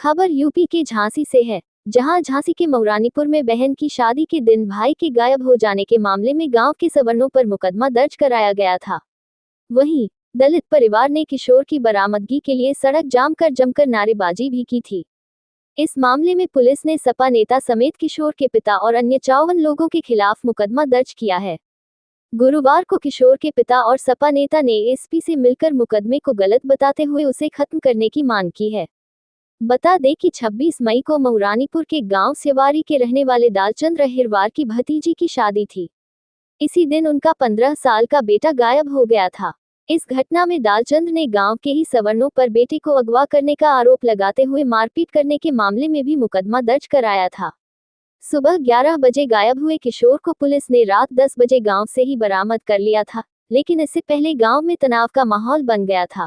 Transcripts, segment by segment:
खबर यूपी के झांसी से है, जहां झांसी के मऊरानीपुर में बहन की शादी के दिन भाई के गायब हो जाने के मामले में गांव के सवर्णों पर मुकदमा दर्ज कराया गया था। वहीं दलित परिवार ने किशोर की बरामदगी के लिए सड़क जाम कर जमकर नारेबाजी भी की थी। इस मामले में पुलिस ने सपा नेता समेत किशोर के पिता और अन्य 54 लोगों के खिलाफ मुकदमा दर्ज किया है। गुरुवार को किशोर के पिता और सपा नेता ने एसपी से मिलकर मुकदमे को गलत बताते हुए उसे खत्म करने की मांग की है। बता दें कि 26 मई को मऊरानीपुर के गांव सेवारी के रहने वाले दालचंद रहिरवार की भतीजी की शादी थी। इसी दिन उनका 15 साल का बेटा गायब हो गया था। इस घटना में दालचंद ने गांव के ही सवर्णों पर बेटे को अगवा करने का आरोप लगाते हुए मारपीट करने के मामले में भी मुकदमा दर्ज कराया था। सुबह 11 बजे गायब हुए किशोर को पुलिस ने रात 10 बजे गांव से ही बरामद कर लिया था, लेकिन इससे पहले गांव में तनाव का माहौल बन गया था।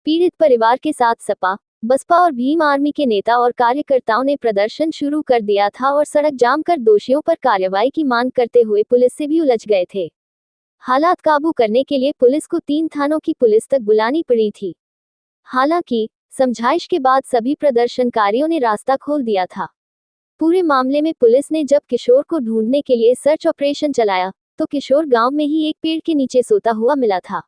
पीड़ित परिवार के साथ सपा, बसपा और भीम आर्मी के नेता और कार्यकर्ताओं ने प्रदर्शन शुरू कर दिया था और सड़क जाम कर दोषियों पर कार्रवाई की मांग करते हुए पुलिस से भी उलझ गए थे। हालात काबू करने के लिए पुलिस को 3 थानों की पुलिस तक बुलानी पड़ी थी। हालांकि समझाइश के बाद सभी प्रदर्शनकारियों ने रास्ता खोल दिया था। पूरे मामले में पुलिस ने जब किशोर को ढूंढने के लिए सर्च ऑपरेशन चलाया, तो किशोर गांव में ही एक पेड़ के नीचे सोता हुआ मिला था।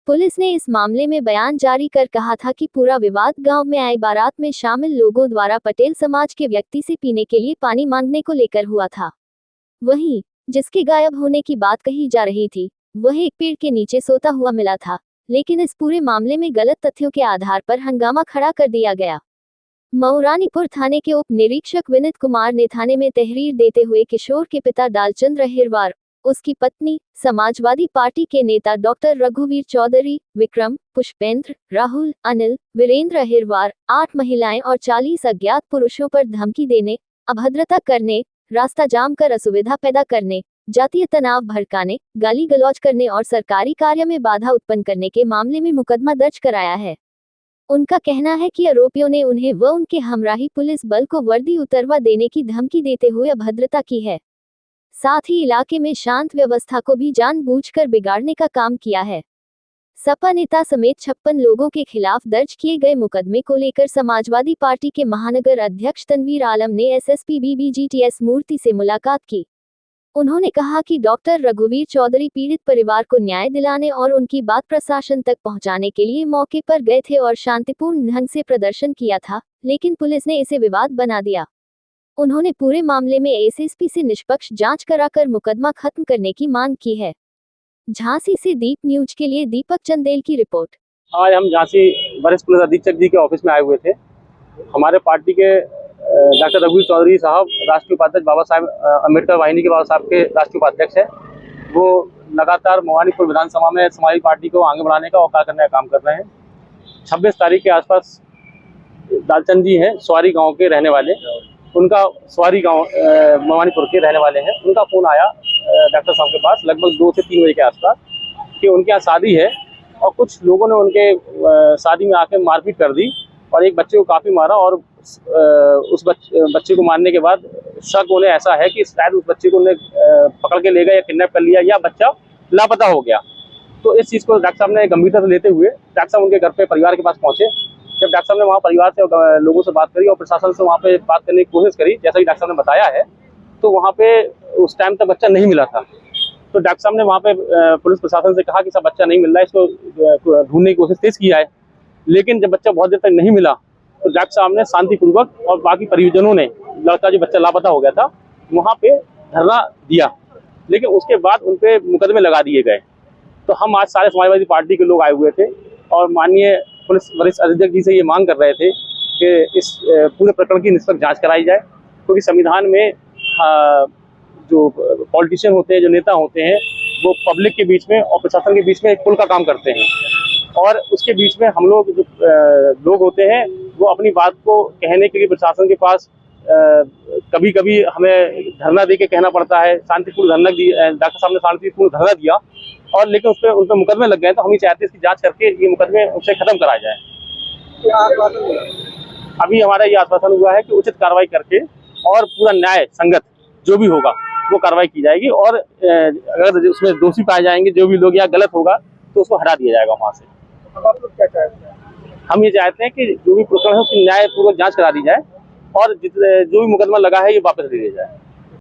पुलिस ने इस मामले में बयान जारी कर कहा था कि पूरा विवाद गांव में आई बारात में शामिल लोगों द्वारा पटेल समाज के व्यक्ति से पीने के लिए पानी मांगने को लेकर हुआ था। वहीं जिसके गायब होने की बात कही जा रही थी, वह एक पेड़ के नीचे सोता हुआ मिला था, लेकिन इस पूरे मामले में गलत तथ्यों के आधार पर हंगामा खड़ा कर दिया गया। मऊरानीपुर थाने के उप निरीक्षक विनीत कुमार ने थाने में तहरीर देते हुए किशोर के पिता दालचंद रहिरवार, उसकी पत्नी, समाजवादी पार्टी के नेता डॉक्टर रघुवीर चौधरी, विक्रम, पुष्पेंद्र, राहुल, अनिल, वीरेंद्र रहिरवार, 8 महिलाएं और 40 अज्ञात पुरुषों पर धमकी देने, अभद्रता करने, रास्ता जाम कर असुविधा पैदा करने, जातीय तनाव भड़काने, गाली गलौज करने और सरकारी कार्य में बाधा उत्पन्न करने के मामले में मुकदमा दर्ज कराया है। उनका कहना है कि आरोपियों ने उन्हें व उनके हमराही पुलिस बल को वर्दी उतरवा देने की धमकी देते हुए अभद्रता की है। साथ ही इलाके में शांत व्यवस्था को भी जानबूझकर बिगाड़ने का काम किया है। सपा नेता समेत 56 लोगों के खिलाफ दर्ज किए गए मुकदमे को लेकर समाजवादी पार्टी के महानगर अध्यक्ष तनवीर आलम ने एसएसपी बीबीजीटीएस मूर्ति से मुलाकात की। उन्होंने कहा कि डॉक्टर रघुवीर चौधरी पीड़ित परिवार को न्याय दिलाने और उनकी बात प्रशासन तक पहुंचाने के लिए मौके पर गए थे और शांतिपूर्ण ढंग से प्रदर्शन किया था, लेकिन पुलिस ने इसे विवाद बना दिया। उन्होंने पूरे मामले में एसएसपी से निष्पक्ष जांच कराकर मुकदमा खत्म करने की मांग की है। झांसी से दीप न्यूज के लिए दीपक चंदेल की रिपोर्ट। आज हम झांसी वरिष्ठ पुलिस अधीक्षक जी के ऑफिस में आए हुए थे। हमारे पार्टी के डॉक्टर रघुवीर चौधरी साहब राष्ट्रीय उपाध्यक्ष बाबा साहब अम्बेडकर वाहिनी के बाबा साहब के राष्ट्रीय उपाध्यक्ष हैं। वो लगातार मऊरानीपुर विधानसभा में समाजवादी पार्टी को आगे बढ़ाने का और कार्य करने का काम कर रहे हैं। 26 तारीख के आसपास दालचंद जी हैं, स्वारी गाँव के रहने वाले, उनका स्वारी गांव मऊरानीपुर के रहने वाले हैं। उनका फ़ोन आया डॉक्टर साहब के पास लगभग 2 से 3 बजे के आसपास कि उनके यहाँ शादी है और कुछ लोगों ने उनके शादी में आके मारपीट कर दी और एक बच्चे को काफ़ी मारा और उस बच्चे को मारने के बाद शक उन्हें ऐसा है कि शायद उस बच्चे को उन्हें पकड़ के ले गए या किडनैप कर लिया या बच्चा लापता हो गया। तो इस चीज़ को डॉक्टर साहब ने गंभीरता से लेते हुए डॉक्टर साहब उनके घर पे परिवार के पास पहुँचे। जब डॉक्टर साहब ने वहाँ परिवार से लोगों से बात करी और प्रशासन से वहाँ पे बात करने की कोशिश करी, जैसा कि डॉक्टर साहब ने बताया है, तो वहाँ पे उस टाइम तक बच्चा नहीं मिला था। तो डॉक्टर साहब ने वहाँ पे पुलिस प्रशासन से कहा कि सब बच्चा नहीं मिल रहा है, इसको ढूंढने की कोशिश तेज की जाए। लेकिन जब बच्चा बहुत देर तक नहीं मिला तो डॉक्टर साहब ने शांतिपूर्वक और बाकी परिजनों ने लड़का जो बच्चा लापता हो गया था वहाँ पे धरना दिया, लेकिन उसके बाद उन पे मुकदमे लगा दिए गए। तो हम आज सारे समाजवादी पार्टी के लोग आए हुए थे और माननीय पुलिस वरिष्ठ अधीक्षक जी से ये मांग कर रहे थे कि इस पूरे प्रकरण की निष्पक्ष जांच कराई जाए, क्योंकि संविधान में जो पॉलिटिशियन होते हैं, जो नेता होते हैं, वो पब्लिक के बीच में और प्रशासन के बीच में एक पुल का काम करते हैं और उसके बीच में हम लोग जो लोग होते हैं वो अपनी बात को कहने के लिए प्रशासन के पास कभी कभी हमें धरना दे के कहना पड़ता है। शांतिपूर्ण धरना डॉक्टर साहब ने शांतिपूर्ण धरना दिया और लेकिन उस पर मुकदमे लग गए। तो हम ये चाहते हैं इसकी जांच करके ये मुकदमे उनसे खत्म कराया जाए। अभी हमारा ये आश्वासन हुआ है कि उचित कार्रवाई करके और पूरा न्याय संगत जो भी होगा वो कार्रवाई की जाएगी और अगर उसमें दोषी पाए जाएंगे जो भी लोग या गलत होगा तो उसको हटा दिया जाएगा वहाँ से। अब आप लोग क्या चाहते हैं? हम ये चाहते हैं कि जो भी प्रकरण है उसकी न्यायपूर्वक जांच करा दी जाए और जो भी मुकदमा लगा है ये वापस ले लिया जाए।